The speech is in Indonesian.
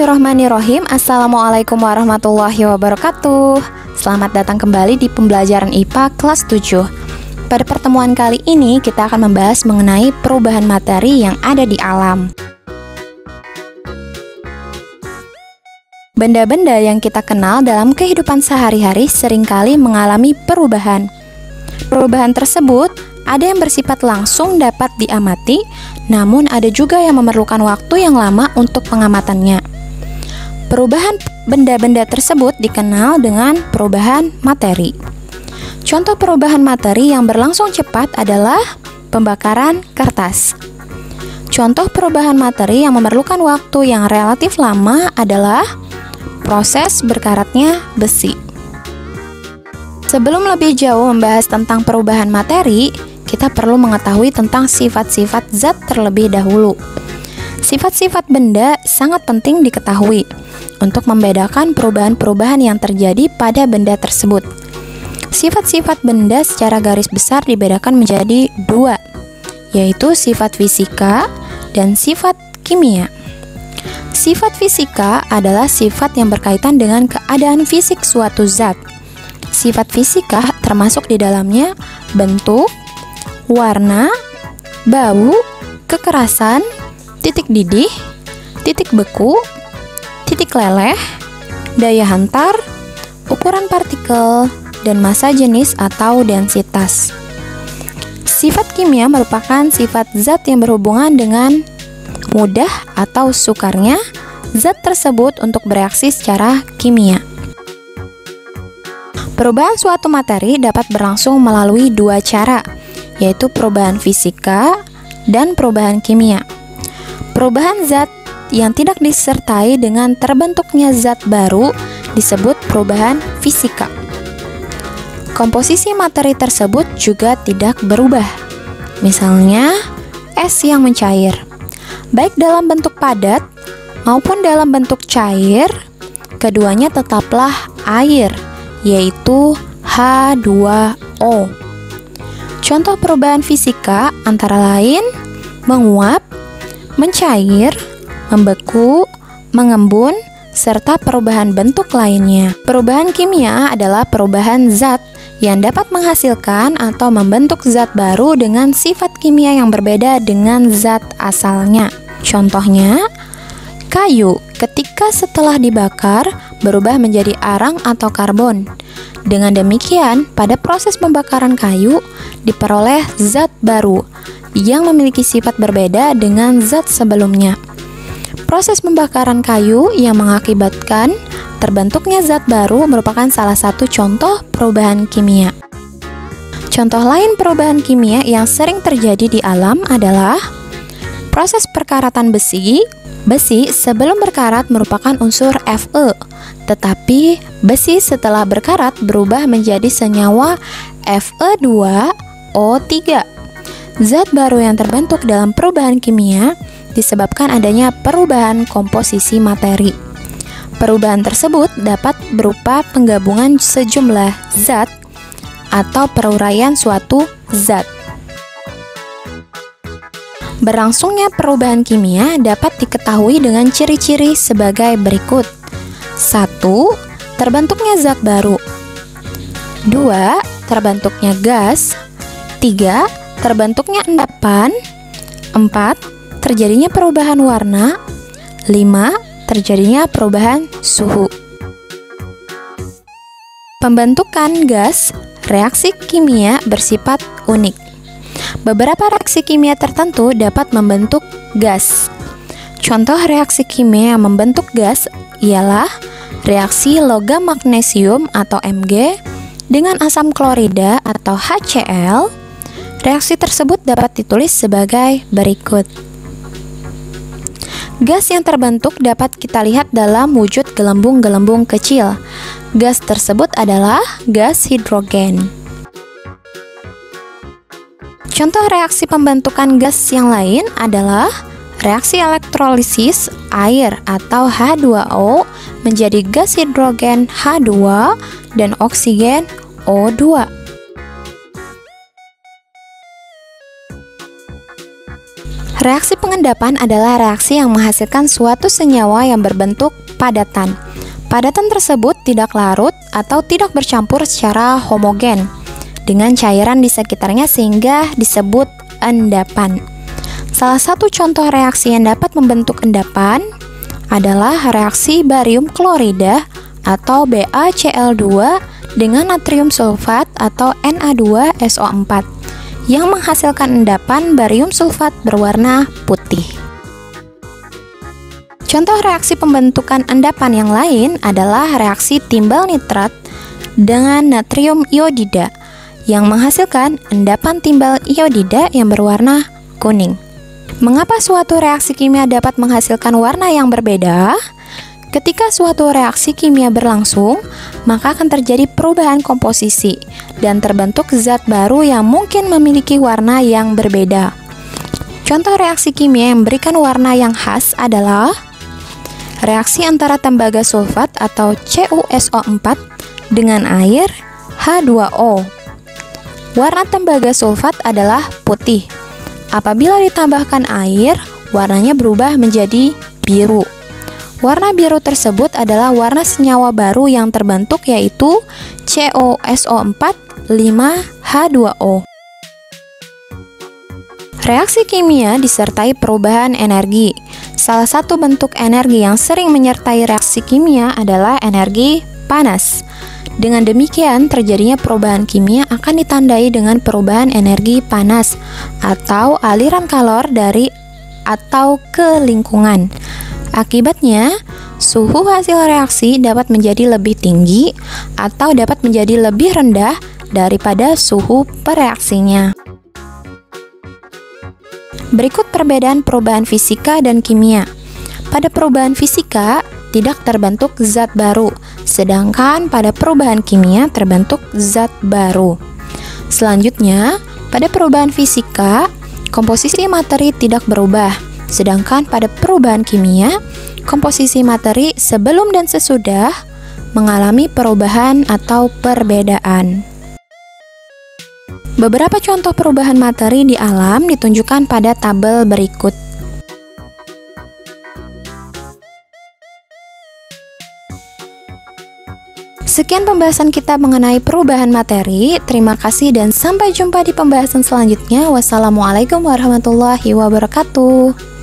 Bismillahirrahmanirrahim. Assalamualaikum warahmatullahi wabarakatuh. Selamat datang kembali di pembelajaran IPA kelas 7. Pada pertemuan kali ini kita akan membahas mengenai perubahan materi yang ada di alam. Benda-benda yang kita kenal dalam kehidupan sehari-hari seringkali mengalami perubahan. Perubahan tersebut ada yang bersifat langsung dapat diamati, namun ada juga yang memerlukan waktu yang lama untuk pengamatannya. Perubahan benda-benda tersebut dikenal dengan perubahan materi. Contoh perubahan materi yang berlangsung cepat adalah pembakaran kertas. Contoh perubahan materi yang memerlukan waktu yang relatif lama adalah proses berkaratnya besi. Sebelum lebih jauh membahas tentang perubahan materi, kita perlu mengetahui tentang sifat-sifat zat terlebih dahulu. Sifat-sifat benda sangat penting diketahui untuk membedakan perubahan-perubahan yang terjadi pada benda tersebut. Sifat-sifat benda secara garis besar dibedakan menjadi dua, yaitu sifat fisika dan sifat kimia. Sifat fisika adalah sifat yang berkaitan dengan keadaan fisik suatu zat. Sifat fisika termasuk di dalamnya bentuk, warna, bau, kekerasan, titik didih, titik beku, titik leleh, daya hantar, ukuran partikel, dan massa jenis atau densitas. Sifat kimia merupakan sifat zat yang berhubungan dengan mudah atau sukarnya zat tersebut untuk bereaksi secara kimia. Perubahan suatu materi dapat berlangsung melalui dua cara, yaitu perubahan fisika dan perubahan kimia. Perubahan zat yang tidak disertai dengan terbentuknya zat baru disebut perubahan fisika. Komposisi materi tersebut juga tidak berubah. Misalnya, es yang mencair, baik dalam bentuk padat maupun dalam bentuk cair, keduanya tetaplah air, yaitu H2O. Contoh perubahan fisika antara lain menguap, mencair, membeku, mengembun, serta perubahan bentuk lainnya. Perubahan kimia adalah perubahan zat yang dapat menghasilkan atau membentuk zat baru dengan sifat kimia yang berbeda dengan zat asalnya. Contohnya, kayu ketika setelah dibakar berubah menjadi arang atau karbon. Dengan demikian, pada proses pembakaran kayu diperoleh zat baru yang memiliki sifat berbeda dengan zat sebelumnya. Proses pembakaran kayu yang mengakibatkan terbentuknya zat baru merupakan salah satu contoh perubahan kimia. Contoh lain perubahan kimia yang sering terjadi di alam adalah proses perkaratan besi. Besi sebelum berkarat merupakan unsur Fe, tetapi besi setelah berkarat berubah menjadi senyawa Fe2O3. Zat baru yang terbentuk dalam perubahan kimia disebabkan adanya perubahan komposisi materi. Perubahan tersebut dapat berupa penggabungan sejumlah zat atau peruraian suatu zat. Berlangsungnya perubahan kimia dapat diketahui dengan ciri-ciri sebagai berikut. 1. Terbentuknya zat baru. 2. Terbentuknya gas. 3. Terbentuknya endapan. 4. Terjadinya perubahan warna. 5. Terjadinya perubahan suhu. Pembentukan gas, reaksi kimia bersifat unik. Beberapa reaksi kimia tertentu dapat membentuk gas. Contoh reaksi kimia yang membentuk gas ialah reaksi logam magnesium atau Mg dengan asam klorida atau HCl. Reaksi tersebut dapat ditulis sebagai berikut. Gas yang terbentuk dapat kita lihat dalam wujud gelembung-gelembung kecil. Gas tersebut adalah gas hidrogen. Contoh reaksi pembentukan gas yang lain adalah reaksi elektrolisis air atau H2O menjadi gas hidrogen H2 dan oksigen O2. Reaksi pengendapan adalah reaksi yang menghasilkan suatu senyawa yang berbentuk padatan. Padatan tersebut tidak larut atau tidak bercampur secara homogen dengan cairan di sekitarnya sehingga disebut endapan. Salah satu contoh reaksi yang dapat membentuk endapan adalah reaksi barium klorida atau BaCl2 dengan natrium sulfat atau Na2SO4 yang menghasilkan endapan barium sulfat berwarna putih. Contoh reaksi pembentukan endapan yang lain adalah reaksi timbal nitrat dengan natrium iodida yang menghasilkan endapan timbal iodida yang berwarna kuning. Mengapa suatu reaksi kimia dapat menghasilkan warna yang berbeda? Ketika suatu reaksi kimia berlangsung, maka akan terjadi perubahan komposisi dan terbentuk zat baru yang mungkin memiliki warna yang berbeda. Contoh reaksi kimia yang memberikan warna yang khas adalah reaksi antara tembaga sulfat atau CuSO4 dengan air H2O. Warna tembaga sulfat adalah putih. Apabila ditambahkan air, warnanya berubah menjadi biru. Warna biru tersebut adalah warna senyawa baru yang terbentuk, yaitu CuSO4 5H2O. Reaksi kimia disertai perubahan energi. Salah satu bentuk energi yang sering menyertai reaksi kimia adalah energi panas. Dengan demikian, terjadinya perubahan kimia akan ditandai dengan perubahan energi panas atau aliran kalor dari atau ke lingkungan. Akibatnya, suhu hasil reaksi dapat menjadi lebih tinggi atau dapat menjadi lebih rendah daripada suhu pereaksinya. Berikut perbedaan perubahan fisika dan kimia. Pada perubahan fisika, tidak terbentuk zat baru, sedangkan pada perubahan kimia terbentuk zat baru. Selanjutnya, pada perubahan fisika, komposisi materi tidak berubah, sedangkan pada perubahan kimia, komposisi materi sebelum dan sesudah mengalami perubahan atau perbedaan. Beberapa contoh perubahan materi di alam ditunjukkan pada tabel berikut. Sekian pembahasan kita mengenai perubahan materi. Terima kasih dan sampai jumpa di pembahasan selanjutnya. Wassalamualaikum warahmatullahi wabarakatuh.